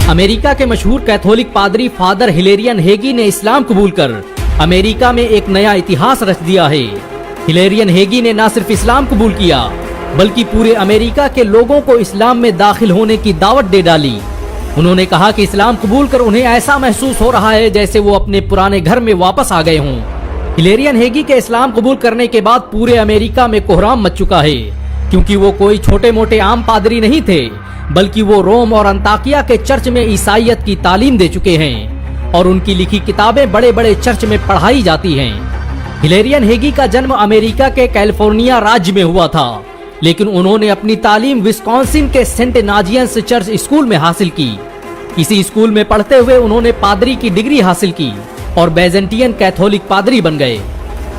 America के मशहूर Catholic पादरी फादर हिलेरियन हेगी ने इस्लाम कबूल कर अमेरिका में एक नया इतिहास रच दिया है। हिलेरियन हेगी ने न सिर्फ इस्लाम कबूल किया बल्कि पूरे अमेरिका के लोगों को इस्लाम में दाखिल होने की दावत दे डाली। उन्होंने कहा कि इस्लाम कबूल कर उन्हें ऐसा महसूस हो रहा है जैसे वो अपने पुराने घर में वापस आ गए हों। हिलेरियन हेगी के इस्लाम कबूल करने के बाद पूरे अमेरिका में कोहराम मच चुका है, क्योंकि वो कोई छोटे मोटे आम पादरी नहीं थे बल्कि वो रोम और अंताकिया के चर्च में ईसाईयत की तालीम दे चुके हैं और उनकी लिखी किताबें बड़े बड़े चर्च में पढ़ाई जाती हैं। हिलेरियन हेगी का जन्म अमेरिका के कैलिफोर्निया राज्य में हुआ था, लेकिन उन्होंने अपनी तालीम विस्कॉन्सिन के सेंट नाजियंस चर्च स्कूल में हासिल की। इसी स्कूल में पढ़ते हुए उन्होंने पादरी की डिग्री हासिल की और बैजेंटियन कैथोलिक पादरी बन गए।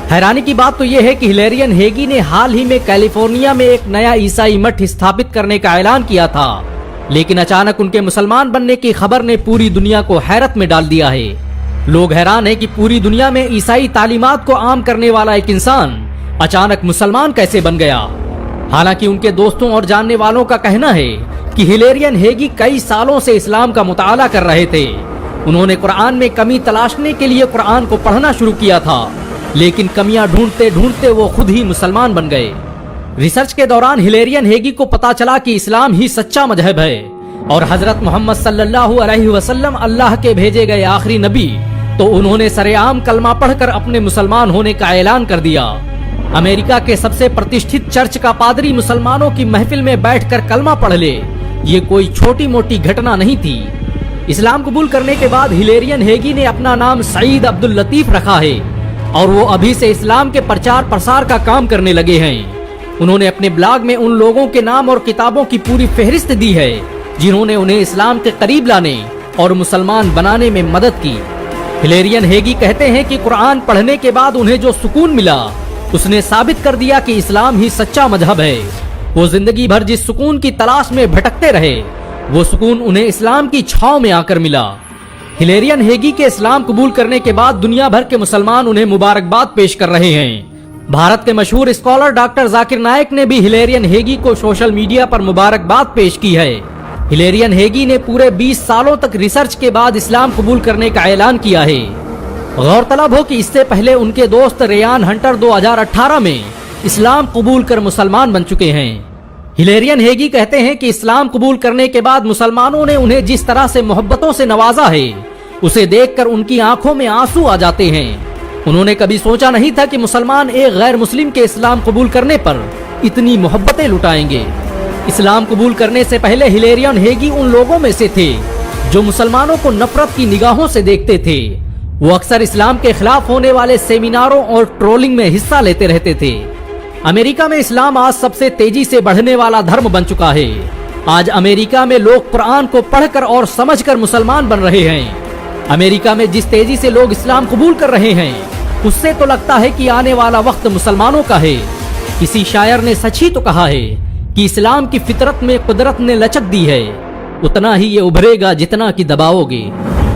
हैरानी की बात तो यह है कि हिलेरियन हेगी ने हाल ही में कैलिफोर्निया में एक नया ईसाई मठ स्थापित करने का ऐलान किया था, लेकिन अचानक उनके मुसलमान बनने की खबर ने पूरी दुनिया को हैरत में डाल दिया है। लोग हैरान है कि पूरी दुनिया में ईसाई तालीमात को आम करने वाला एक इंसान अचानक मुसलमान कैसे बन गया। हालांकि उनके दोस्तों और जानने वालों का कहना है कि हिलेरियन हेगी कई सालों से इस्लाम का मुताला कर रहे थे। उन्होंने कुरान में कमी तलाशने के लिए कुरान को पढ़ना शुरू किया था, लेकिन कमियां ढूंढते ढूंढते वो खुद ही मुसलमान बन गए। रिसर्च के दौरान हिलेरियन हेगी को पता चला कि इस्लाम ही सच्चा मजहब है और हजरत मोहम्मद सल्लल्लाहु अलैहि वसल्लम अल्लाह के भेजे गए आखिरी नबी, तो उन्होंने सरेआम कलमा पढ़कर अपने मुसलमान होने का ऐलान कर दिया। अमेरिका के सबसे प्रतिष्ठित चर्च का पादरी मुसलमानों की महफिल में बैठकर कलमा पढ़ ले, ये कोई छोटी मोटी घटना नहीं थी। इस्लाम कबूल करने के बाद हिलेरियन हेगी ने अपना नाम सईद अब्दुल लतीफ रखा है और वो अभी से इस्लाम के प्रचार प्रसार का काम करने लगे हैं। उन्होंने अपने ब्लॉग में उन लोगों के नाम और किताबों की पूरी फहरिस्त दी है जिन्होंने उन्हें इस्लाम के करीब लाने और मुसलमान बनाने में मदद की। हिलेरियन हेगी कहते हैं कि कुरान पढ़ने के बाद उन्हें जो सुकून मिला उसने साबित कर दिया कि इस्लाम ही सच्चा मजहब है। वो जिंदगी भर जिस सुकून की तलाश में भटकते रहे, वो सुकून उन्हें इस्लाम की छांव में आकर मिला। हिलेरियन हेगी के इस्लाम कबूल करने के बाद दुनिया भर के मुसलमान उन्हें मुबारकबाद पेश कर रहे हैं। भारत के मशहूर स्कॉलर डॉक्टर जाकिर नायक ने भी हिलेरियन हेगी को सोशल मीडिया पर मुबारकबाद पेश की है। हिलेरियन हेगी ने पूरे 20 सालों तक रिसर्च के बाद इस्लाम कबूल करने का ऐलान किया है। गौरतलब हो कि इससे पहले उनके दोस्त रेयान हंटर 2018 में इस्लाम कबूल कर मुसलमान बन चुके हैं। हिलेरियन हेगी कहते हैं कि इस्लाम कबूल करने के बाद मुसलमानों ने उन्हें जिस तरह से मोहब्बतों से नवाजा है, उसे देखकर उनकी आंखों में आंसू आ जाते हैं। उन्होंने कभी सोचा नहीं था कि मुसलमान एक गैर मुस्लिम के इस्लाम कबूल करने पर इतनी मोहब्बतें लुटाएंगे। इस्लाम कबूल करने से पहले हिलेरियन हेगी उन लोगों में से थे जो मुसलमानों को नफरत की निगाहों से देखते थे। वो अक्सर इस्लाम के खिलाफ होने वाले सेमिनारों और ट्रोलिंग में हिस्सा लेते रहते थे। अमेरिका में इस्लाम आज सबसे तेजी से बढ़ने वाला धर्म बन चुका है। आज अमेरिका में लोग कुरान को पढ़कर और समझकर मुसलमान बन रहे हैं। अमेरिका में जिस तेजी से लोग इस्लाम कबूल कर रहे हैं, उससे तो लगता है कि आने वाला वक्त मुसलमानों का है। किसी शायर ने सच ही तो कहा है कि इस्लाम की फितरत में कुदरत ने लचक दी है, उतना ही ये उभरेगा जितना कि दबाओगे।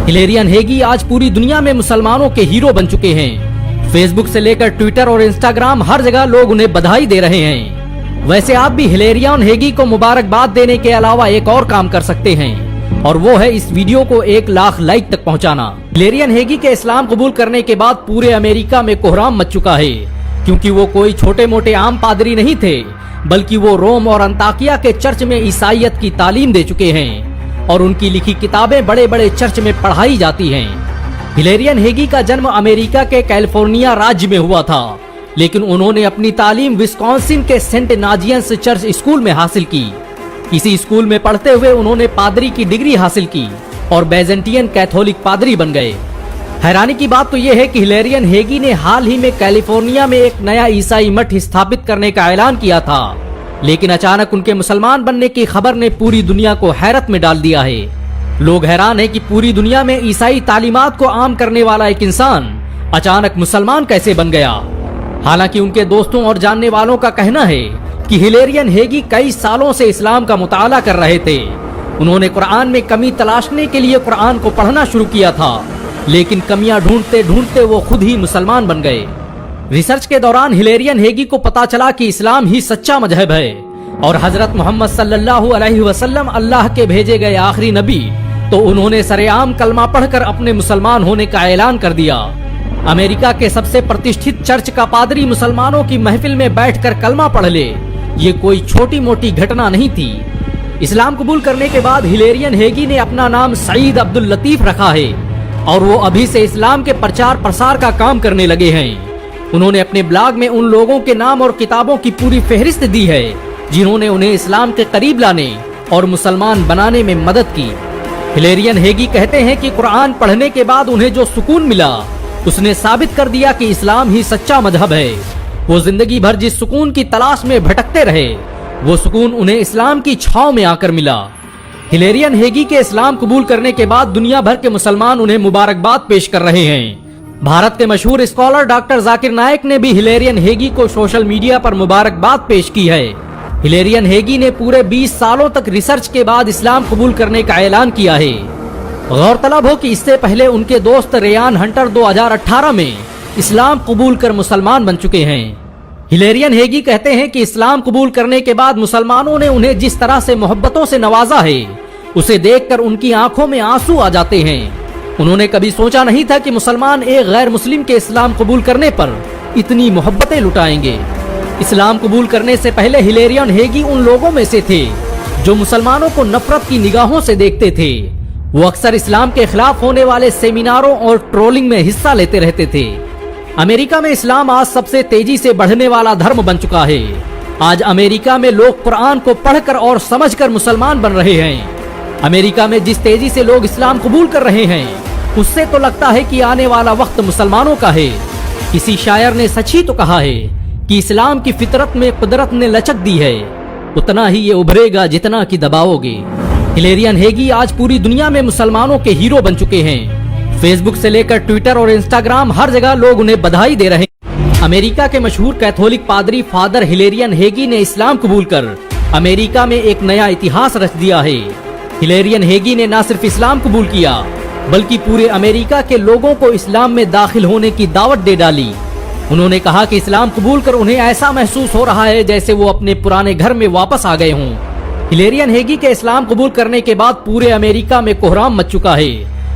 हिलेरियन हेगी आज पूरी दुनिया में मुसलमानों के हीरो बन चुके हैं। फेसबुक से लेकर ट्विटर और इंस्टाग्राम हर जगह लोग उन्हें बधाई दे रहे हैं। वैसे आप भी हिलेरियन हेगी को मुबारकबाद देने के अलावा एक और काम कर सकते हैं, और वो है इस वीडियो को 1 लाख लाइक तक पहुंचाना। हिलेरियन हेगी के इस्लाम कबूल करने के बाद पूरे अमेरिका में कोहराम मच चुका है, क्योंकि वो कोई छोटे मोटे आम पादरी नहीं थे बल्कि वो रोम और अंताकिया के चर्च में ईसाईयत की तालीम दे चुके हैं और उनकी लिखी किताबें बड़े बड़े चर्च में पढ़ाई जाती हैं। हिलेरियन हेगी का जन्म अमेरिका के कैलिफोर्निया राज्य में हुआ था, लेकिन उन्होंने अपनी तालीम विस्कॉन्सिन के सेंट नाजियंस चर्च स्कूल में हासिल की। इसी स्कूल में पढ़ते हुए उन्होंने पादरी की डिग्री हासिल की और बैजेंटियन कैथोलिक पादरी बन गए। हैरानी की बात तो यह है कि हिलेरियन हेगी ने हाल ही में कैलिफोर्निया में एक नया ईसाई मठ स्थापित करने का ऐलान किया था, लेकिन अचानक उनके मुसलमान बनने की खबर ने पूरी दुनिया को हैरत में डाल दिया है। लोग हैरान है कि पूरी दुनिया में ईसाई तालीमात को आम करने वाला एक इंसान अचानक मुसलमान कैसे बन गया। हालांकि उनके दोस्तों और जानने वालों का कहना है कि हिलेरियन हेगी कई सालों से इस्लाम का मुताला कर रहे थे। उन्होंने कुरान में कमी तलाशने के लिए कुरान को पढ़ना शुरू किया था, लेकिन कमियां ढूंढते ढूंढते वो खुद ही मुसलमान बन गए। रिसर्च के दौरान हिलेरियन हेगी को पता चला कि इस्लाम ही सच्चा मजहब है और हजरत मोहम्मद सल्लल्लाहु अलैहि वसल्लम अल्लाह के भेजे गए आखिरी नबी, तो उन्होंने सरेआम कलमा पढ़कर अपने मुसलमान होने का ऐलान कर दिया। अमेरिका के सबसे प्रतिष्ठित चर्च का पादरी मुसलमानों की महफिल में बैठकर कलमा पढ़ ले, ये कोई छोटी मोटी घटना नहीं थी। इस्लाम कबूल करने के बाद हिलेरियन हेगी ने अपना नाम सईद अब्दुल लतीफ रखा है और वो अभी से इस्लाम के प्रचार प्रसार का काम करने लगे हैं। उन्होंने अपने ब्लॉग में उन लोगों के नाम और किताबों की पूरी फहरिस्त दी है जिन्होंने उन्हें इस्लाम के करीब लाने और मुसलमान बनाने में मदद की। हिलेरियन हेगी कहते हैं कि कुरान पढ़ने के बाद उन्हें जो सुकून मिला उसने साबित कर दिया कि इस्लाम ही सच्चा मजहब है। वो जिंदगी भर जिस सुकून की तलाश में भटकते रहे वो सुकून उन्हें इस्लाम की छांव में आकर मिला। हिलेरियन हेगी के इस्लाम कबूल करने के बाद दुनिया भर के मुसलमान उन्हें मुबारकबाद पेश कर रहे हैं। भारत के मशहूर स्कॉलर डॉक्टर जाकिर नायक ने भी हिलेरियन हेगी को सोशल मीडिया पर मुबारकबाद पेश की है। हिलेरियन हेगी ने पूरे 20 सालों तक रिसर्च के बाद इस्लाम कबूल करने का ऐलान किया है। गौरतलब हो कि इससे पहले उनके दोस्त रेयान हंटर 2018 में इस्लाम कबूल कर मुसलमान बन चुके हैं। हिलेरियन हेगी कहते हैं कि इस्लाम कबूल करने के बाद मुसलमानों ने उन्हें जिस तरह से मोहब्बतों से नवाजा है उसे देखकर उनकी आंखों में आंसू आ जाते हैं। उन्होंने कभी सोचा नहीं था कि मुसलमान एक गैर मुस्लिम के इस्लाम कबूल करने पर इतनी मोहब्बतें लुटाएंगे। इस्लाम कबूल करने से पहले हिलेरियन हेगी उन लोगों में से थे जो मुसलमानों को नफरत की निगाहों से देखते थे। वो अक्सर इस्लाम के खिलाफ होने वाले सेमिनारों और ट्रोलिंग में हिस्सा लेते रहते थे। अमेरिका में इस्लाम आज सबसे तेजी से बढ़ने वाला धर्म बन चुका है। आज अमेरिका में लोग कुरान को पढ़कर और समझकर मुसलमान बन रहे हैं। अमेरिका में जिस तेजी से लोग इस्लाम कबूल कर रहे हैं उससे तो लगता है कि आने वाला वक्त मुसलमानों का है। किसी शायर ने सच ही तो कहा है कि इस्लाम की फितरत में कुदरत ने लचक दी है, उतना ही ये उभरेगा जितना कि दबाओगे। हिलेरियन हेगी आज पूरी दुनिया में मुसलमानों के हीरो बन चुके हैं। फेसबुक से लेकर ट्विटर और इंस्टाग्राम हर जगह लोग उन्हें बधाई दे रहे हैं। अमेरिका के मशहूर कैथोलिक पादरी फादर हिलेरियन हेगी ने इस्लाम कबूल कर अमेरिका में एक नया इतिहास रच दिया है। हिलेरियन हेगी ने न सिर्फ इस्लाम कबूल किया बल्कि पूरे अमेरिका के लोगों को इस्लाम में दाखिल होने की दावत दे डाली। उन्होंने कहा कि इस्लाम कबूल कर उन्हें ऐसा महसूस हो रहा है जैसे वो अपने पुराने घर में वापस आ गए हों। हिलेरियन हेगी के इस्लाम कबूल करने के बाद पूरे अमेरिका में कोहराम मच चुका है,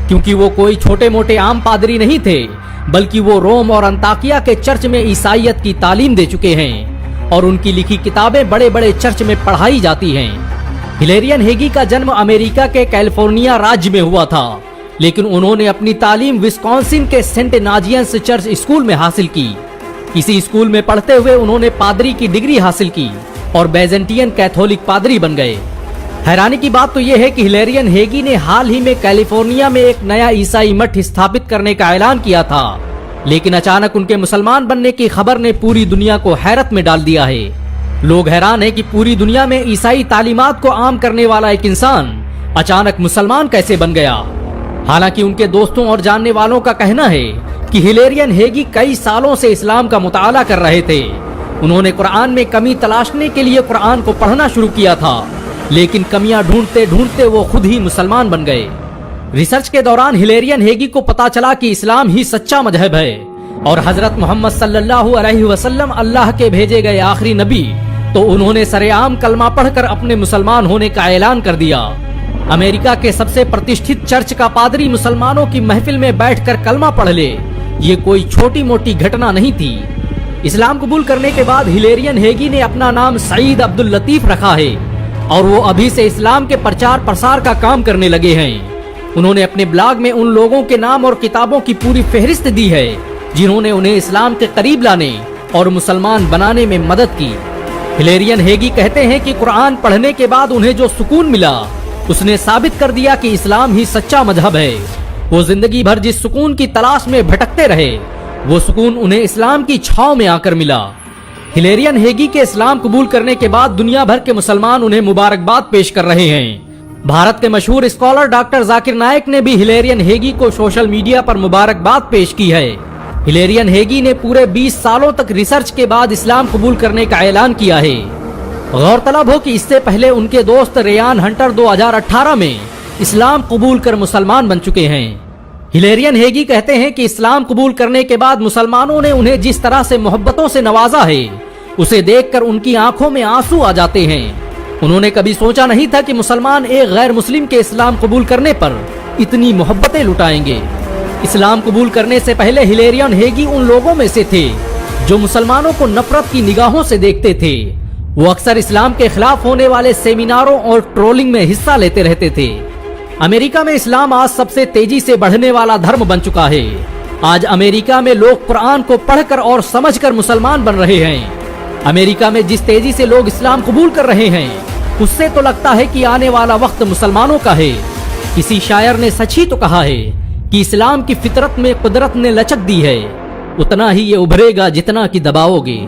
क्योंकि वो कोई छोटे मोटे आम पादरी नहीं थे बल्कि वो रोम और अंताकिया के चर्च में ईसाईयत की तालीम दे चुके हैं और उनकी लिखी किताबें बड़े बड़े चर्च में पढ़ाई जाती हैं। हिलेरियन हेगी का जन्म अमेरिका के कैलिफोर्निया राज्य में हुआ था, लेकिन उन्होंने अपनी तालीम विस्कॉन्सिन के सेंट नाजियंस चर्च स्कूल में हासिल की। इसी स्कूल में पढ़ते हुए उन्होंने पादरी की डिग्री हासिल की और बैजेंटियन कैथोलिक पादरी बन गए। हैरानी की बात तो यह है कि हिलेरियन हेगी ने हाल ही में कैलिफोर्निया में एक नया ईसाई मठ स्थापित करने का ऐलान किया था, लेकिन अचानक उनके मुसलमान बनने की खबर ने पूरी दुनिया को हैरत में डाल दिया है। लोग हैरान है कि पूरी दुनिया में ईसाई तालीमात को आम करने वाला एक इंसान अचानक मुसलमान कैसे बन गया। हालांकि उनके दोस्तों और जानने वालों का कहना है कि हिलेरियन हेगी कई सालों से इस्लाम का मुताला कर रहे थे। उन्होंने कुरान में कमी तलाशने के लिए कुरान को पढ़ना शुरू किया था, लेकिन कमियां ढूंढते ढूंढते वो खुद ही मुसलमान बन गए। रिसर्च के दौरान हिलेरियन हेगी को पता चला कि इस्लाम ही सच्चा मजहब है और हजरत मोहम्मद सल्लल्लाहु अलैहि वसल्लम अल्लाह के भेजे गए आखिरी नबी, तो उन्होंने सरेआम कलमा पढ़कर अपने मुसलमान होने का ऐलान कर दिया। अमेरिका के सबसे प्रतिष्ठित चर्च का पादरी मुसलमानों की महफिल में बैठकर कलमा पढ़ ले, ये कोई छोटी मोटी घटना नहीं थी। इस्लाम कबूल करने के बाद हिलेरियन हेगी ने अपना नाम सईद अब्दुल लतीफ रखा है और वो अभी से इस्लाम के प्रचार प्रसार का काम करने लगे हैं। उन्होंने अपने ब्लॉग में उन लोगों के नाम और किताबों की पूरी फहरिस्त दी है जिन्होंने उन्हें इस्लाम के करीब लाने और मुसलमान बनाने में मदद की। हिलेरियन हेगी कहते हैं कि कुरान पढ़ने के बाद उन्हें जो सुकून मिला उसने साबित कर दिया कि इस्लाम ही सच्चा मजहब है। वो जिंदगी भर जिस सुकून की तलाश में भटकते रहे वो सुकून उन्हें इस्लाम की छांव में आकर मिला। हिलेरियन हेगी के इस्लाम कबूल करने के बाद दुनिया भर के मुसलमान उन्हें मुबारकबाद पेश कर रहे हैं। भारत के मशहूर स्कॉलर डॉक्टर जाकिर नायक ने भी हिलेरियन हेगी को सोशल मीडिया पर मुबारकबाद पेश की है। हिलेरियन हेगी ने पूरे 20 सालों तक रिसर्च के बाद इस्लाम कबूल करने का ऐलान किया है। गौरतलब हो कि इससे पहले उनके दोस्त रेयान हंटर 2018 में इस्लाम कबूल कर मुसलमान बन चुके हैं। हिलेरियन हेगी कहते हैं कि इस्लाम कबूल करने के बाद मुसलमानों ने उन्हें जिस तरह से मोहब्बतों से नवाजा है उसे देखकर उनकी आंखों में आंसू आ जाते हैं। उन्होंने कभी सोचा नहीं था कि मुसलमान एक गैर मुस्लिम के इस्लाम कबूल करने पर इतनी मोहब्बतें लुटाएंगे। इस्लाम कबूल करने से पहले हिलेरियन हेगी उन लोगों में से थे जो मुसलमानों को नफरत की निगाहों से देखते थे। वो अक्सर इस्लाम के खिलाफ होने वाले सेमिनारों और ट्रोलिंग में हिस्सा लेते रहते थे। अमेरिका में इस्लाम आज सबसे तेजी से बढ़ने वाला धर्म बन चुका है। आज अमेरिका में लोग कुरान को पढ़कर और समझकर मुसलमान बन रहे हैं। अमेरिका में जिस तेजी से लोग इस्लाम कबूल कर रहे हैं, उससे तो लगता है कि आने वाला वक्त मुसलमानों का है। किसी शायर ने सच ही तो कहा है कि इस्लाम की फितरत में कुदरत ने लचक दी है, उतना ही ये उभरेगा जितना कि दबाओगे।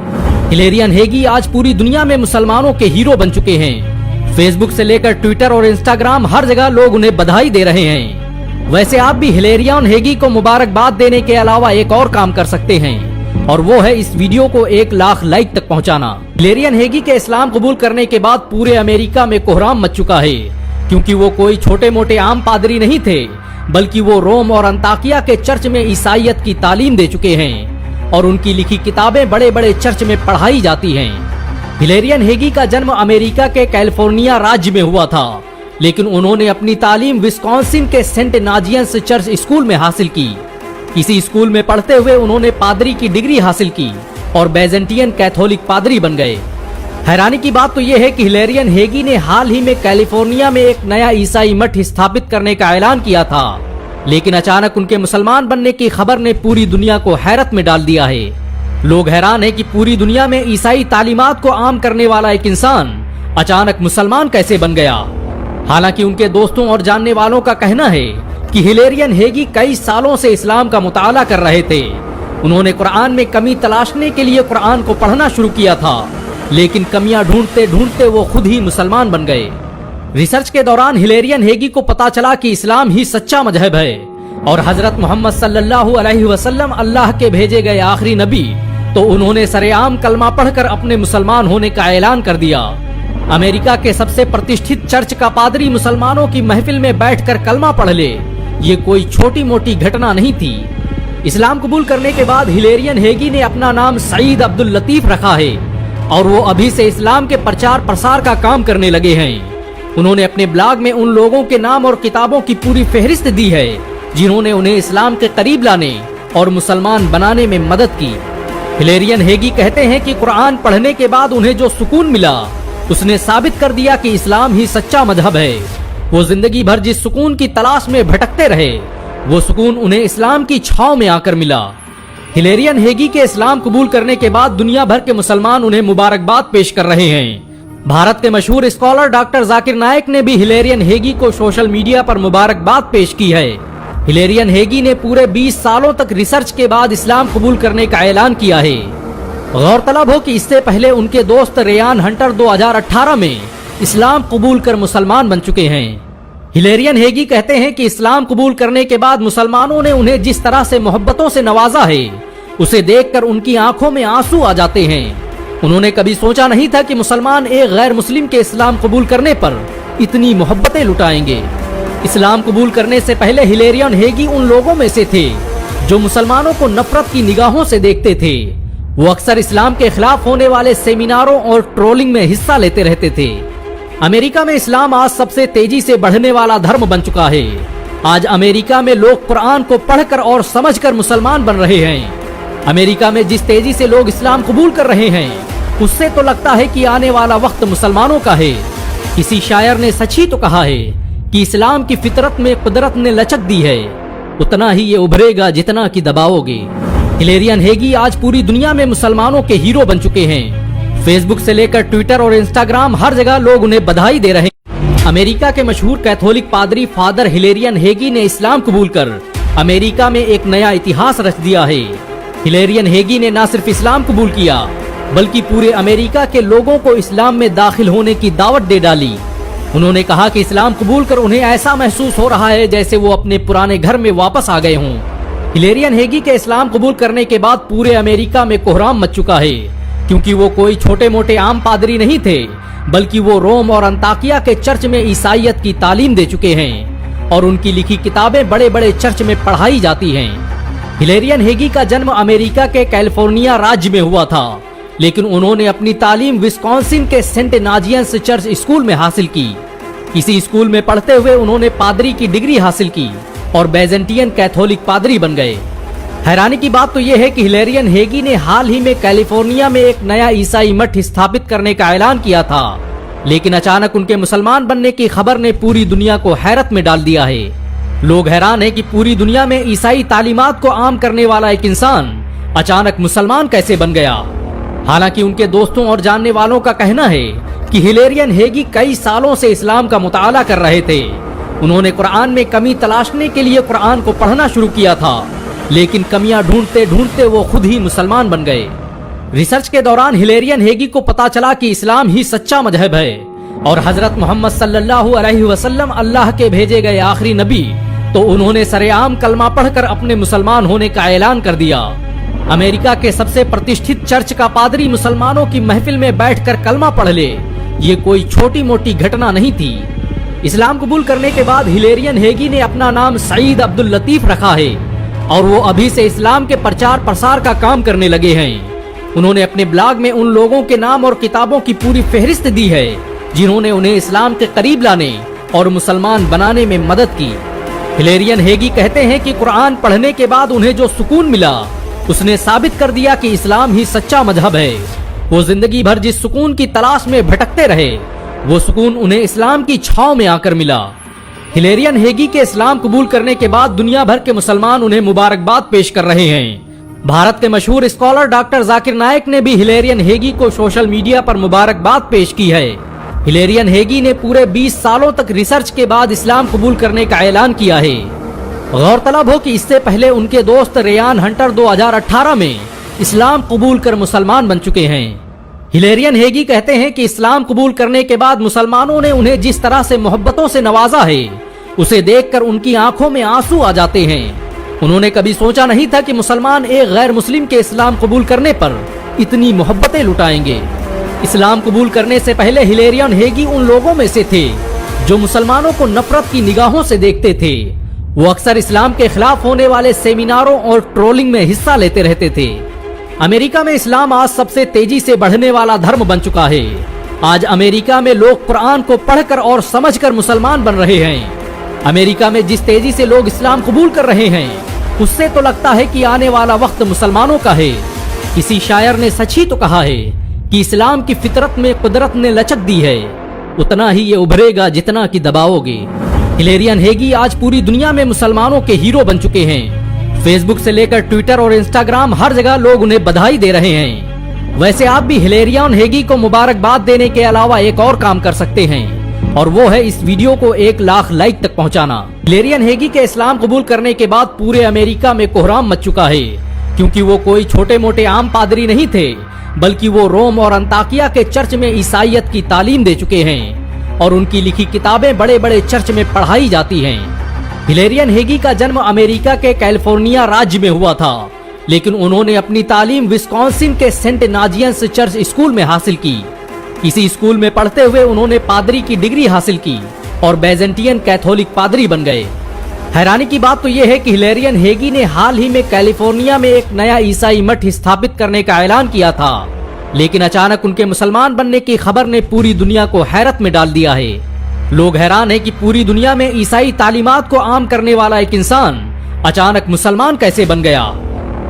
हिलेरियन हेगी आज पूरी दुनिया में मुसलमानों के हीरो बन चुके हैं। फेसबुक से लेकर ट्विटर और इंस्टाग्राम, हर जगह लोग उन्हें बधाई दे रहे हैं। वैसे आप भी हिलेरियन हेगी को मुबारकबाद देने के अलावा एक और काम कर सकते हैं, और वो है इस वीडियो को 1 लाख लाइक तक पहुंचाना। हिलेरियन हेगी के इस्लाम कबूल करने के बाद पूरे अमेरिका में कोहराम मच चुका है, क्योंकि वो कोई छोटे मोटे आम पादरी नहीं थे, बल्कि वो रोम और अंताकिया के चर्च में ईसाईयत की तालीम दे चुके हैं और उनकी लिखी किताबें बड़े बड़े चर्च में पढ़ाई जाती हैं। हिलेरियन हेगी का जन्म अमेरिका के कैलिफोर्निया राज्य में हुआ था, लेकिन उन्होंने अपनी तालीम विस्कॉन्सिन के सेंट नाजियंस चर्च स्कूल में हासिल की। इसी स्कूल में पढ़ते हुए उन्होंने पादरी की डिग्री हासिल की और बैजेंटियन कैथोलिक पादरी बन गए। हैरानी की बात तो यह है कि हिलेरियन हेगी ने हाल ही में कैलिफोर्निया में एक नया ईसाई मठ स्थापित करने का ऐलान किया था, लेकिन अचानक उनके मुसलमान बनने की खबर ने पूरी दुनिया को हैरत में डाल दिया है। लोग हैरान है कि पूरी दुनिया में ईसाई तालीमात को आम करने वाला एक इंसान अचानक मुसलमान कैसे बन गया। हालांकि उनके दोस्तों और जानने वालों का कहना है कि हिलेरियन हेगी कई सालों से इस्लाम का मुताला कर रहे थे। उन्होंने कुरान में कमी तलाशने के लिए कुरान को पढ़ना शुरू किया था, लेकिन कमियां ढूंढते ढूंढते वो खुद ही मुसलमान बन गए। रिसर्च के दौरान हिलेरियन हेगी को पता चला कि इस्लाम ही सच्चा मजहब है और हजरत मोहम्मद सल्लल्लाहु अलैहि वसल्लम अल्लाह के भेजे गए आखिरी नबी, तो उन्होंने सरेआम कलमा पढ़कर अपने मुसलमान होने का ऐलान कर दिया। अमेरिका के सबसे प्रतिष्ठित चर्च का पादरी मुसलमानों की महफिल में बैठकर कलमा पढ़ ले, ये कोई छोटी मोटी घटना नहीं थी। इस्लाम कबूल करने के बाद हिलेरियन हेगी ने अपना नाम सईद अब्दुल लतीफ रखा है और वो अभी से इस्लाम के प्रचार प्रसार का काम करने लगे हैं। उन्होंने अपने ब्लॉग में उन लोगों के नाम और किताबों की पूरी फहरिस्त दी है जिन्होंने उन्हें इस्लाम के करीब लाने और मुसलमान बनाने में मदद की। हिलेरियन हेगी कहते हैं कि कुरान पढ़ने के बाद उन्हें जो सुकून मिला, उसने साबित कर दिया कि इस्लाम ही सच्चा मजहब है। वो जिंदगी भर जिस सुकून की तलाश में भटकते रहे, वो सुकून उन्हें इस्लाम की छांव में आकर मिला। हिलेरियन हेगी के इस्लाम कबूल करने के बाद दुनिया भर के मुसलमान उन्हें मुबारकबाद पेश कर रहे हैं। भारत के मशहूर स्कॉलर डॉक्टर जाकिर नायक ने भी हिलेरियन हेगी को सोशल मीडिया पर मुबारकबाद पेश की है। हिलेरियन हेगी ने पूरे 20 सालों तक रिसर्च के बाद इस्लाम कबूल करने का ऐलान किया है। गौरतलब हो कि इससे पहले उनके दोस्त रेयान हंटर 2018 में इस्लाम कबूल कर मुसलमान बन चुके हैं। हिलेरियन हेगी कहते हैं कि इस्लाम कबूल करने के बाद मुसलमानों ने उन्हें जिस तरह से मोहब्बतों से नवाजा है, उसे देखकर उनकी आंखों में आंसू आ जाते हैं। उन्होंने कभी सोचा नहीं था कि मुसलमान एक गैर मुस्लिम के इस्लाम कबूल करने पर इतनी मोहब्बतें लुटाएंगे। इस्लाम कबूल करने से पहले हिलेरियन हेगी उन लोगों में से थे जो मुसलमानों को नफरत की निगाहों से देखते थे। वो अक्सर इस्लाम के खिलाफ होने वाले सेमिनारों और ट्रोलिंग में हिस्सा लेते रहते थे। अमेरिका में इस्लाम आज सबसे तेजी से बढ़ने वाला धर्म बन चुका है। आज अमेरिका में लोग कुरान को पढ़कर और समझकर मुसलमान बन रहे हैं। अमेरिका में जिस तेजी से लोग इस्लाम कबूल कर रहे हैं, उससे तो लगता है कि आने वाला वक्त मुसलमानों का है। किसी शायर ने सच ही तो कहा है कि इस्लाम की फितरत में कुदरत ने लचक दी है, उतना ही ये उभरेगा जितना कि दबाओगे। हिलेरियन हेगी आज पूरी दुनिया में मुसलमानों के हीरो बन चुके हैं। फेसबुक से लेकर ट्विटर और इंस्टाग्राम, हर जगह लोग उन्हें बधाई दे रहे हैं। अमेरिका के मशहूर कैथोलिक पादरी फादर हिलेरियन हेगी ने इस्लाम कबूल कर अमेरिका में एक नया इतिहास रच दिया है। हिलेरियन हेगी ने न सिर्फ इस्लाम कबूल किया, बल्कि पूरे अमेरिका के लोगों को इस्लाम में दाखिल होने की दावत दे डाली। उन्होंने कहा कि इस्लाम कबूल कर उन्हें ऐसा महसूस हो रहा है जैसे वो अपने पुराने घर में वापस आ गए हों। हिलेरियन हेगी के इस्लाम कबूल करने के बाद पूरे अमेरिका में कोहराम मच चुका है, क्योंकि वो कोई छोटे मोटे आम पादरी नहीं थे, बल्कि वो रोम और अंताकिया के चर्च में ईसाईयत की तालीम दे चुके हैं और उनकी लिखी किताबें बड़े बड़े चर्च में पढ़ाई जाती हैं। हिलेरियन हेगी का जन्म अमेरिका के कैलिफोर्निया राज्य में हुआ था, लेकिन उन्होंने अपनी तालीम विस्कॉन्सिन के सेंट नाजियंस चर्च स्कूल में हासिल की। इसी स्कूल में पढ़ते हुए उन्होंने पादरी की डिग्री हासिल की और बैजेंटियन कैथोलिक पादरी बन गए। हैरानी की बात तो यह है कि हिलेरियन हेगी ने हाल ही में कैलिफोर्निया में एक नया ईसाई मठ स्थापित करने का ऐलान किया था, लेकिन अचानक उनके मुसलमान बनने की खबर ने पूरी दुनिया को हैरत में डाल दिया है। लोग हैरान है कि पूरी दुनिया में ईसाई तालीमात को आम करने वाला एक इंसान अचानक मुसलमान कैसे बन गया। हालांकि उनके दोस्तों और जानने वालों का कहना है कि हिलेरियन हेगी कई सालों से इस्लाम का मुताला कर रहे थे। उन्होंने कुरान में कमी तलाशने के लिए कुरान को पढ़ना शुरू किया था, लेकिन कमियां ढूंढते ढूंढते वो खुद ही मुसलमान बन गए। रिसर्च के दौरान हिलेरियन हेगी को पता चला कि इस्लाम ही सच्चा मजहब है और हजरत मोहम्मद सल्लल्लाहु अलैहि वसल्लम अल्लाह के भेजे गए आखिरी नबी, तो उन्होंने सरेआम कलमा पढ़कर अपने मुसलमान होने का ऐलान कर दिया। अमेरिका के सबसे प्रतिष्ठित चर्च का पादरी मुसलमानों की महफिल में बैठकर कलमा पढ़ ले, ये कोई छोटी मोटी घटना नहीं थी। इस्लाम कबूल करने के बाद हिलेरियन हेगी ने अपना नाम सईद अब्दुल लतीफ रखा है और वो अभी से इस्लाम के प्रचार प्रसार का काम करने लगे हैं। उन्होंने अपने ब्लॉग में उन लोगों के नाम और किताबों की पूरी फहरिस्त दी है जिन्होंने उन्हें इस्लाम के करीब लाने और मुसलमान बनाने में मदद की। हिलेरियन हेगी कहते हैं कि कुरान पढ़ने के बाद उन्हें जो सुकून मिला उसने साबित कर दिया कि इस्लाम ही सच्चा मजहब है। वो जिंदगी भर जिस सुकून की तलाश में भटकते रहे, वो सुकून उन्हें इस्लाम की छांव में आकर मिला। हिलेरियन हेगी के इस्लाम कबूल करने के बाद दुनिया भर के मुसलमान उन्हें मुबारकबाद पेश कर रहे हैं। भारत के मशहूर स्कॉलर डॉक्टर जाकिर नायक ने भी हिलेरियन हेगी को सोशल मीडिया पर मुबारकबाद पेश की है। हिलेरियन हेगी ने पूरे 20 सालों तक रिसर्च के बाद इस्लाम कबूल करने का ऐलान किया है। गौरतलब हो कि इससे पहले उनके दोस्त रेयान हंटर 2018 में इस्लाम कबूल कर मुसलमान बन चुके हैं। हिलेरियन हेगी कहते हैं कि इस्लाम कबूल करने के बाद मुसलमानों ने उन्हें जिस तरह से मोहब्बतों से नवाजा है, उसे देखकर उनकी आंखों में आंसू आ जाते हैं। उन्होंने कभी सोचा नहीं था कि मुसलमान एक गैर मुस्लिम के इस्लाम कबूल करने पर इतनी मोहब्बतें लुटाएंगे। इस्लाम कबूल करने से पहले हिलेरियन हेगी उन लोगों में से थे जो मुसलमानों को नफरत की निगाहों से देखते थे। वो अक्सर इस्लाम के खिलाफ होने वाले सेमिनारों और ट्रोलिंग में हिस्सा लेते रहते थे। अमेरिका में इस्लाम आज सबसे तेजी से बढ़ने वाला धर्म बन चुका है। आज अमेरिका में लोग कुरान को पढ़कर और समझकर मुसलमान बन रहे हैं। अमेरिका में जिस तेजी से लोग इस्लाम कबूल कर रहे हैं, उससे तो लगता है कि आने वाला वक्त मुसलमानों का है। किसी शायर ने सच ही तो कहा है कि इस्लाम की फितरत में कुदरत ने लचक दी है, उतना ही ये उभरेगा जितना कि दबाओगे। हिलेरियन हेगी आज पूरी दुनिया में मुसलमानों के हीरो बन चुके हैं। फेसबुक से लेकर ट्विटर और इंस्टाग्राम, हर जगह लोग उन्हें बधाई दे रहे हैं। वैसे आप भी हिलेरियन हेगी को मुबारकबाद देने के अलावा एक और काम कर सकते हैं, और वो है इस वीडियो को 1 लाख लाइक तक पहुंचाना। हिलेरियन हेगी के इस्लाम कबूल करने के बाद पूरे अमेरिका में कोहराम मच चुका है, क्योंकि वो कोई छोटे मोटे आम पादरी नहीं थे, बल्कि वो रोम और अंताकिया के चर्च में ईसाइयत की तालीम दे चुके हैं और उनकी लिखी किताबें बड़े बड़े चर्च में पढ़ाई जाती हैं। हिलेरियन हेगी का जन्म अमेरिका के कैलिफोर्निया राज्य में हुआ था, लेकिन उन्होंने अपनी तालीम विस्कॉन्सिन के सेंट नाजियंस चर्च स्कूल में हासिल की। इसी स्कूल में पढ़ते हुए उन्होंने पादरी की डिग्री हासिल की और बैजेंटियन कैथोलिक पादरी बन गए। हैरानी की बात तो यह है कि हिलेरियन हेगी ने हाल ही में कैलिफोर्निया में एक नया ईसाई मठ स्थापित करने का ऐलान किया था, लेकिन अचानक उनके मुसलमान बनने की खबर ने पूरी दुनिया को हैरत में डाल दिया है। लोग हैरान है कि पूरी दुनिया में ईसाई तालीमात को आम करने वाला एक इंसान अचानक मुसलमान कैसे बन गया।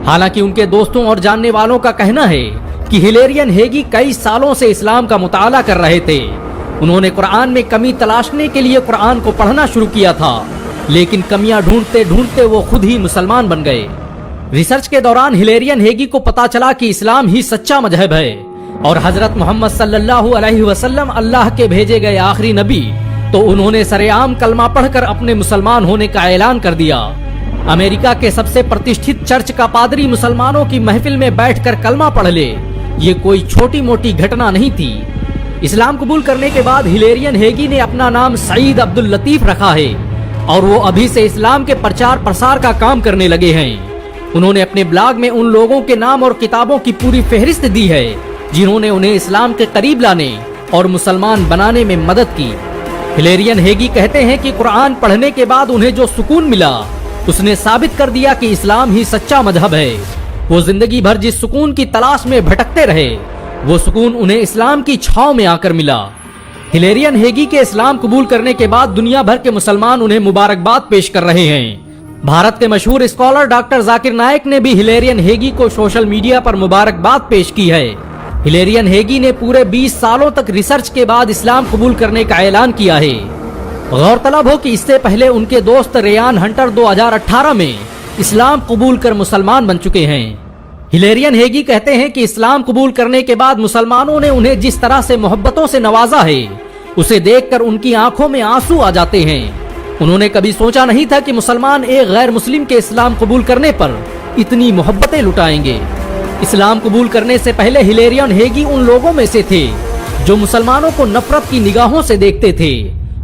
हालांकि उनके दोस्तों और जानने वालों का कहना है कि हिलेरियन हेगी कई सालों से इस्लाम का मुताला कर रहे थे। उन्होंने कुरान में कमी तलाशने के लिए कुरान को पढ़ना शुरू किया था, लेकिन कमियां ढूंढते ढूंढते वो खुद ही मुसलमान बन गए। रिसर्च के दौरान हिलेरियन हेगी को पता चला कि इस्लाम ही सच्चा मजहब है और हजरत मोहम्मद सल्लल्लाहु अलैहि वसल्लम अल्लाह के भेजे गए आखिरी नबी, तो उन्होंने सरेआम कलमा पढ़कर अपने मुसलमान होने का ऐलान कर दिया। अमेरिका के सबसे प्रतिष्ठित चर्च का पादरी मुसलमानों की महफिल में बैठकर कलमा पढ़ ले, ये कोई छोटी मोटी घटना नहीं थी। इस्लाम कबूल करने के बाद हिलेरियन हेगी ने अपना नाम सईद अब्दुल लतीफ रखा है और वो अभी से इस्लाम के प्रचार प्रसार का काम करने लगे हैं। उन्होंने अपने ब्लॉग में उन लोगों के नाम और किताबों की पूरी फहरिस्त दी है जिन्होंने उन्हें इस्लाम के करीब लाने और मुसलमान बनाने में मदद की। हिलेरियन हेगी कहते हैं कि कुरान पढ़ने के बाद उन्हें जो सुकून मिला उसने साबित कर दिया कि इस्लाम ही सच्चा मजहब है। वो जिंदगी भर जिस सुकून की तलाश में भटकते रहे, वो सुकून उन्हें इस्लाम की छाव में आकर मिला। हिलेरियन हेगी के इस्लाम कबूल करने के बाद दुनिया भर के मुसलमान उन्हें मुबारकबाद पेश कर रहे हैं। भारत के मशहूर स्कॉलर डॉक्टर जाकिर नायक ने भी हिलेरियन हेगी को सोशल मीडिया पर मुबारकबाद पेश की है। हिलेरियन हेगी ने पूरे 20 सालों तक रिसर्च के बाद इस्लाम कबूल करने का ऐलान किया है। गौरतलब हो कि इससे पहले उनके दोस्त रेयान हंटर 2018 में इस्लाम कबूल कर मुसलमान बन चुके हैं। हिलेरियन हेगी कहते हैं कि इस्लाम कबूल करने के बाद मुसलमानों ने उन्हें जिस तरह से मोहब्बतों से नवाजा है, उसे देखकर उनकी आंखों में आंसू आ जाते हैं। उन्होंने कभी सोचा नहीं था कि मुसलमान एक गैर मुस्लिम के इस्लाम कबूल करने पर इतनी मोहब्बतें लुटाएंगे। इस्लाम कबूल करने से पहले हिलेरियन हेगी उन लोगों में से थे जो मुसलमानों को नफरत की निगाहों से देखते थे।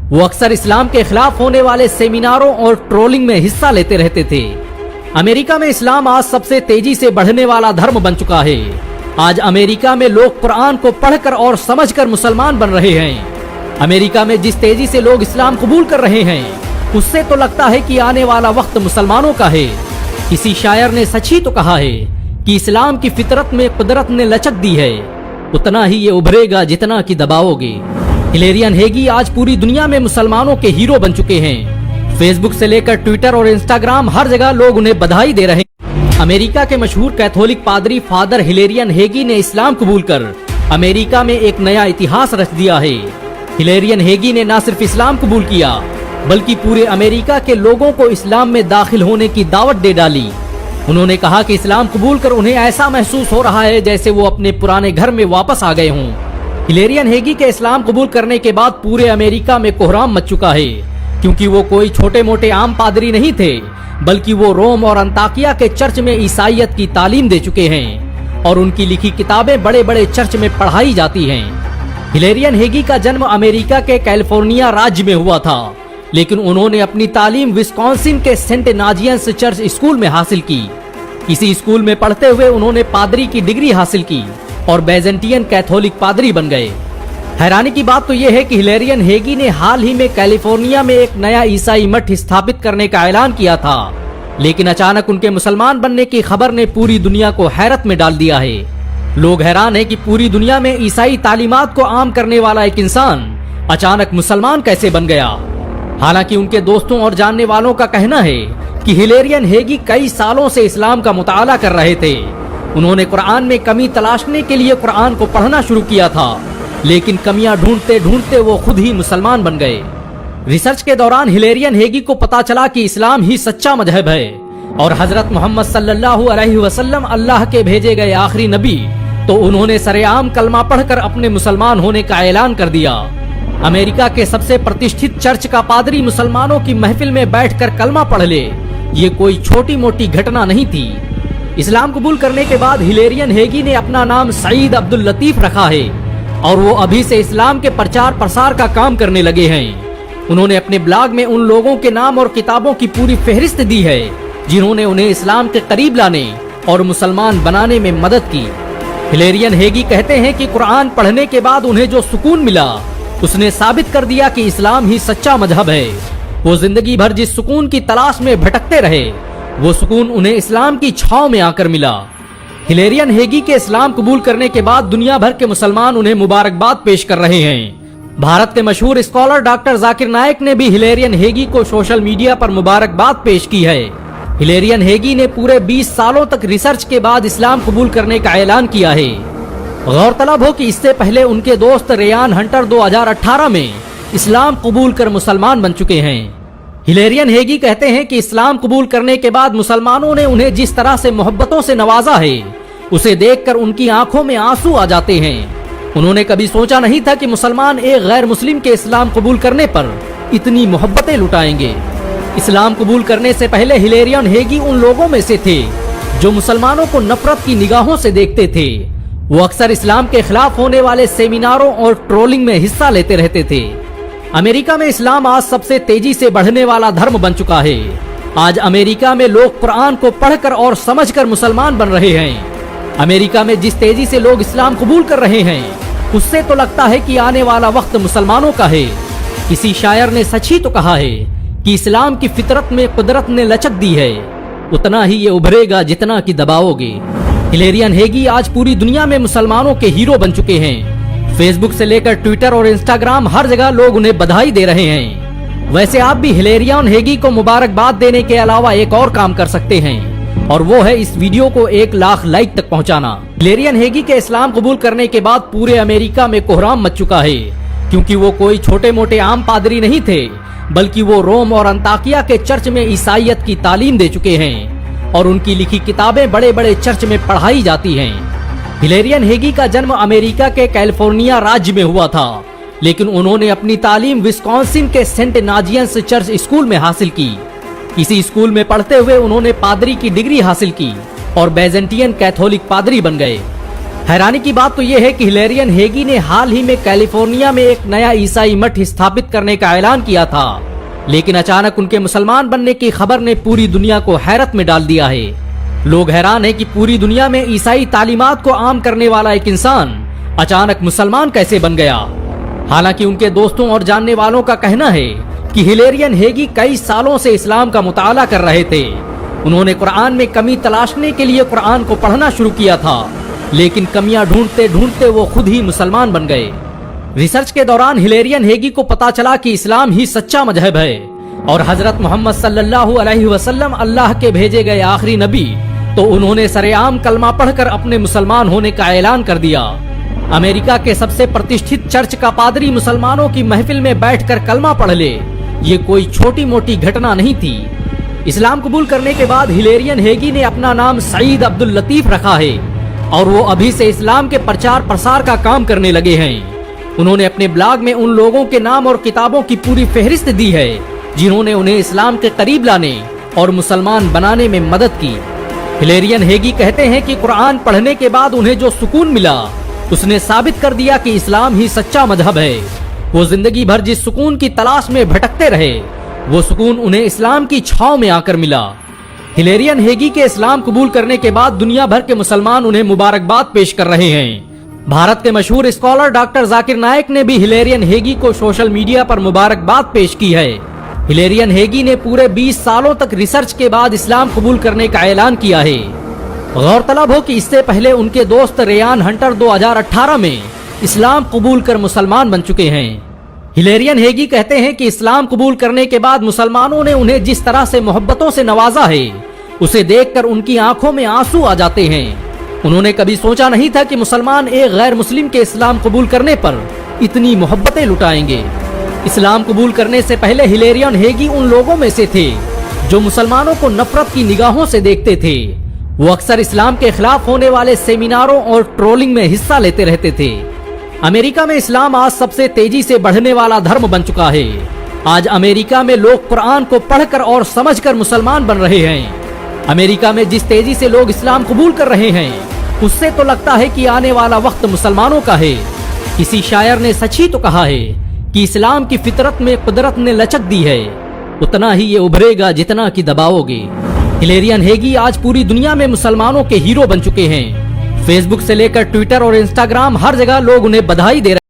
वो अक्सर इस्लाम के खिलाफ होने वाले सेमिनारों और ट्रोलिंग में हिस्सा लेते रहते थे। अमेरिका में इस्लाम आज सबसे तेजी से बढ़ने वाला धर्म बन चुका है। आज अमेरिका में लोग कुरान को पढ़कर और समझकर मुसलमान बन रहे हैं। अमेरिका में जिस तेजी से लोग इस्लाम कबूल कर रहे हैं, उससे तो लगता है कि आने वाला वक्त मुसलमानों का है। किसी शायर ने सच ही तो कहा है कि इस्लाम की फितरत में कुदरत ने लचक दी है, उतना ही ये उभरेगा जितना कि दबाओगे। हिलेरियन हेगी आज पूरी दुनिया में मुसलमानों के हीरो बन चुके हैं। फेसबुक से लेकर ट्विटर और इंस्टाग्राम हर जगह लोग उन्हें बधाई दे रहे हैं। अमेरिका के मशहूर कैथोलिक पादरी फादर हिलेरियन हेगी ने इस्लाम कबूल कर अमेरिका में एक नया इतिहास रच दिया है। हिलेरियन हेगी ने न सिर्फ इस्लाम कबूल किया, बल्कि पूरे अमेरिका के लोगों को इस्लाम में दाखिल होने की दावत दे डाली। उन्होंने कहा कि इस्लाम कबूल कर उन्हें ऐसा महसूस हो रहा है जैसे वो अपने पुराने घर में वापस आ गए हों। हिलेरियन हेगी के इस्लाम कबूल करने के बाद पूरे अमेरिका में कोहराम मच चुका है, क्योंकि वो कोई छोटे मोटे आम पादरी नहीं थे, बल्कि वो रोम और अंताकिया के चर्च में ईसाईयत की तालीम दे चुके हैं और उनकी लिखी किताबें बड़े बड़े चर्च में पढ़ाई जाती हैं। हिलेरियन हेगी का जन्म अमेरिका के कैलिफोर्निया राज्य में हुआ था, लेकिन उन्होंने अपनी तालीम विस्कॉन्सिन के सेंट नाजियंस चर्च स्कूल में हासिल की। इसी स्कूल में पढ़ते हुए उन्होंने पादरी की डिग्री हासिल की और बैजेंटियन कैथोलिक पादरी बन गए। हैरानी की बात तो यह है कि हिलेरियन हेगी ने हाल ही में कैलिफोर्निया में एक नया ईसाई मठ स्थापित करने का ऐलान किया था, लेकिन अचानक उनके मुसलमान बनने की खबर ने पूरी दुनिया को हैरत में डाल दिया है। लोग हैरान हैं कि पूरी दुनिया में ईसाई तालीमात को आम करने वाला एक इंसान अचानक मुसलमान कैसे बन गया। हालांकि उनके दोस्तों और जानने वालों का कहना है कि हिलेरियन हेगी कई सालों से इस्लाम का मुताला कर रहे थे। उन्होंने कुरान में कमी तलाशने के लिए कुरान को पढ़ना शुरू किया था, लेकिन कमियां ढूंढते ढूंढते वो खुद ही मुसलमान बन गए। रिसर्च के दौरान हिलेरियन हेगी को पता चला कि इस्लाम ही सच्चा मजहब है और हजरत मोहम्मद सल्लल्लाहु अलैहि वसल्लम अल्लाह के भेजे गए आखिरी नबी, तो उन्होंने सरेआम कलमा पढ़कर अपने मुसलमान होने का ऐलान कर दिया। अमेरिका के सबसे प्रतिष्ठित चर्च का पादरी मुसलमानों की महफिल में बैठकर कलमा पढ़ ले, ये कोई छोटी मोटी घटना नहीं थी। इस्लाम कबूल करने के बाद हिलेरियन हेगी ने अपना नाम सईद अब्दुल लतीफ रखा है और वो अभी से इस्लाम के प्रचार प्रसार का काम करने लगे हैं। उन्होंने अपने ब्लॉग में उन लोगों के नाम और किताबों की पूरी फहरिस्त दी है जिन्होंने उन्हें इस्लाम के करीब लाने और मुसलमान बनाने में मदद की। हिलेरियन हेगी कहते हैं कि कुरान पढ़ने के बाद उन्हें जो सुकून मिला, उसने साबित कर दिया कि इस्लाम ही सच्चा मजहब है। वो जिंदगी भर जिस सुकून की तलाश में भटकते रहे, वो सुकून उन्हें इस्लाम की छाव में आकर मिला। हिलेरियन हेगी के इस्लाम कबूल करने के बाद दुनिया भर के मुसलमान उन्हें मुबारकबाद पेश कर रहे हैं। भारत के मशहूर स्कॉलर डॉक्टर जाकिर नायक ने भी हिलेरियन हेगी को सोशल मीडिया पर मुबारकबाद पेश की है। हिलेरियन हेगी ने पूरे 20 सालों तक रिसर्च के बाद इस्लाम कबूल करने का ऐलान किया है। गौरतलब हो कि इससे पहले उनके दोस्त रेयान हंटर 2018 में इस्लाम कबूल कर मुसलमान बन चुके हैं। हिलेरियन हेगी कहते हैं कि इस्लाम कबूल करने के बाद मुसलमानों ने उन्हें जिस तरह से मोहब्बतों से नवाजा है, उसे देखकर उनकी आंखों में आंसू आ जाते हैं। उन्होंने कभी सोचा नहीं था कि मुसलमान एक गैर मुस्लिम के इस्लाम कबूल करने पर इतनी मोहब्बतें लुटाएंगे। इस्लाम कबूल करने से पहले हिलेरियन हेगी उन लोगों में से थे जो मुसलमानों को नफरत की निगाहों से देखते थे। वो अक्सर इस्लाम के खिलाफ होने वाले सेमिनारों और ट्रोलिंग में हिस्सा लेते रहते थे। अमेरिका में इस्लाम आज सबसे तेजी से बढ़ने वाला धर्म बन चुका है। आज अमेरिका में लोग कुरान को पढ़कर और समझकर मुसलमान बन रहे हैं। अमेरिका में जिस तेजी से लोग इस्लाम कबूल कर रहे हैं, उससे तो लगता है कि आने वाला वक्त मुसलमानों का है। किसी शायर ने सच ही तो कहा है कि इस्लाम की फितरत में कुदरत ने लचक दी है, उतना ही ये उभरेगा जितना कि दबाओगे। हिलेरियन हेगी आज पूरी दुनिया में मुसलमानों के हीरो बन चुके हैं। फेसबुक से लेकर ट्विटर और इंस्टाग्राम हर जगह लोग उन्हें बधाई दे रहे हैं। वैसे आप भी हिलेरियन हेगी को मुबारकबाद देने के अलावा एक और काम कर सकते हैं, और वो है इस वीडियो को 1 लाख लाइक तक पहुंचाना। हिलेरियन हेगी के इस्लाम कबूल करने के बाद पूरे अमेरिका में कोहराम मच चुका है, क्योंकि वो कोई छोटे मोटे आम पादरी नहीं थे, बल्कि वो रोम और अंताकिया के चर्च में ईसाईयत की तालीम दे चुके हैं और उनकी लिखी किताबें बड़े बड़े चर्च में पढ़ाई जाती हैं। हिलेरियन हेगी का जन्म अमेरिका के कैलिफोर्निया राज्य में हुआ था, लेकिन उन्होंने अपनी तालीम विस्कॉन्सिन के सेंट नाजियंस चर्च स्कूल में हासिल की। इसी स्कूल में पढ़ते हुए उन्होंने पादरी की डिग्री हासिल की और बैजेंटियन कैथोलिक पादरी बन गए। हैरानी की बात तो यह है कि हिलेरियन हेगी ने हाल ही में कैलिफोर्निया में एक नया ईसाई मठ स्थापित करने का ऐलान किया था, लेकिन अचानक उनके मुसलमान बनने की खबर ने पूरी दुनिया को हैरत में डाल दिया है। लोग हैरान हैं कि पूरी दुनिया में ईसाई तालीमात को आम करने वाला एक इंसान अचानक मुसलमान कैसे बन गया। हालांकि उनके दोस्तों और जानने वालों का कहना है कि हिलेरियन हेगी कई सालों से इस्लाम का मुताला कर रहे थे। उन्होंने कुरान में कमी तलाशने के लिए कुरान को पढ़ना शुरू किया था, लेकिन कमियां ढूंढते ढूंढते वो खुद ही मुसलमान बन गए। रिसर्च के दौरान हिलेरियन हेगी को पता चला कि इस्लाम ही सच्चा मजहब है और हजरत मोहम्मद सल्लल्लाहु अलैहि वसल्लम अल्लाह के भेजे गए आखिरी नबी, तो उन्होंने सरेआम कलमा पढ़कर अपने मुसलमान होने का ऐलान कर दिया। अमेरिका के सबसे प्रतिष्ठित चर्च का पादरी मुसलमानों की महफिल में बैठकर कलमा पढ़ ले, ये कोई छोटी मोटी घटना नहीं थी। इस्लाम कबूल करने के बाद हिलेरियन हेगी ने अपना नाम सईद अब्दुल लतीफ रखा है और वो अभी से इस्लाम के प्रचार प्रसार का काम करने लगे हैं। उन्होंने अपने ब्लॉग में उन लोगों के नाम और किताबों की पूरी फहरिस्त दी है जिन्होंने उन्हें इस्लाम के करीब लाने और मुसलमान बनाने में मदद की। हिलेरियन हेगी कहते हैं कि कुरान पढ़ने के बाद उन्हें जो सुकून मिला उसने साबित कर दिया कि इस्लाम ही सच्चा मजहब है। वो जिंदगी भर जिस सुकून की तलाश में भटकते रहे, वो सुकून उन्हें इस्लाम की छांव में आकर मिला। हिलेरियन हेगी के इस्लाम कबूल करने के बाद दुनिया भर के मुसलमान उन्हें मुबारकबाद पेश कर रहे हैं। भारत के मशहूर स्कॉलर डॉक्टर जाकिर नायक ने भी हिलेरियन हेगी को सोशल मीडिया पर मुबारकबाद पेश की है। हिलेरियन हेगी ने पूरे 20 सालों तक रिसर्च के बाद इस्लाम कबूल करने का ऐलान किया है। गौरतलब हो कि इससे पहले उनके दोस्त रेयान हंटर 2018 में इस्लाम कबूल कर मुसलमान बन चुके हैं। हिलेरियन हेगी कहते हैं कि इस्लाम कबूल करने के बाद मुसलमानों ने उन्हें जिस तरह से मोहब्बतों से नवाजा है, उसे देखकर उनकी आंखों में आंसू आ जाते हैं। उन्होंने कभी सोचा नहीं था कि मुसलमान एक गैर मुस्लिम के इस्लाम कबूल करने पर इतनी मोहब्बतें लुटाएंगे। इस्लाम कबूल करने से पहले हिलेरियन हेगी उन लोगों में से थे जो मुसलमानों को नफरत की निगाहों से देखते थे। वो अक्सर इस्लाम के खिलाफ होने वाले सेमिनारों और ट्रोलिंग में हिस्सा लेते रहते थे। अमेरिका में इस्लाम आज सबसे तेजी से बढ़ने वाला धर्म बन चुका है। आज अमेरिका में लोग कुरान को पढ़कर और समझकर मुसलमान बन रहे हैं। अमेरिका में जिस तेजी से लोग इस्लाम कबूल कर रहे हैं, उससे तो लगता है कि आने वाला वक्त मुसलमानों का है। किसी शायर ने सच ही तो कहा है कि इस्लाम की फितरत में कुदरत ने लचक दी है, उतना ही ये उभरेगा जितना कि दबाओगे। हिलेरियन हेगी आज पूरी दुनिया में मुसलमानों के हीरो बन चुके हैं। फेसबुक से लेकर ट्विटर और इंस्टाग्राम हर जगह लोग उन्हें बधाई दे रहे हैं।